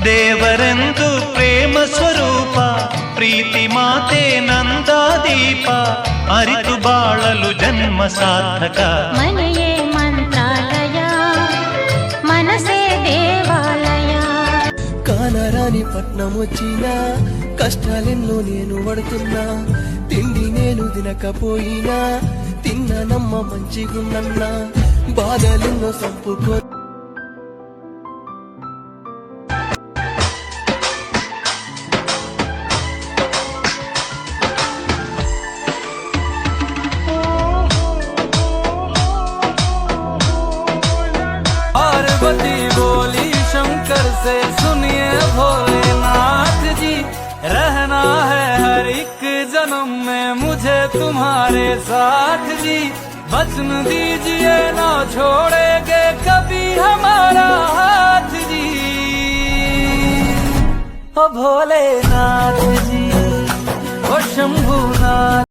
ದೇವರೆಂದು ಪ್ರೇಮ ಸ್ವರೂಪ ಪ್ರೀತಿ ಮಾತೆ ನಂದಾದೀಪ ಅರಿತು ಬಾಳಲು ಜನ್ಮ ಸಾರ್ಥಕ ಮನೆಯೇ ಮಂತ್ರಾಲಯ మనసే దేవాలయ కానరాని పట్నం వచ్చినా కష్టాలెన్నో నేను పడుతున్నా తిండి నేను తినకపోయినా తిన్నానమ్మ మంచిగున్నన్నా బాధలెన్నో సంపుకో पार्वती बोली शंकर से सुनिए भोलेनाथ जी रहना है हर एक जन्म में मुझे तुम्हारे साथ जी वचन दीजिए ना छोड़ेंगे कभी हमारा हाथ जी ओ भोलेनाथ जी ओ शंभुनाथ।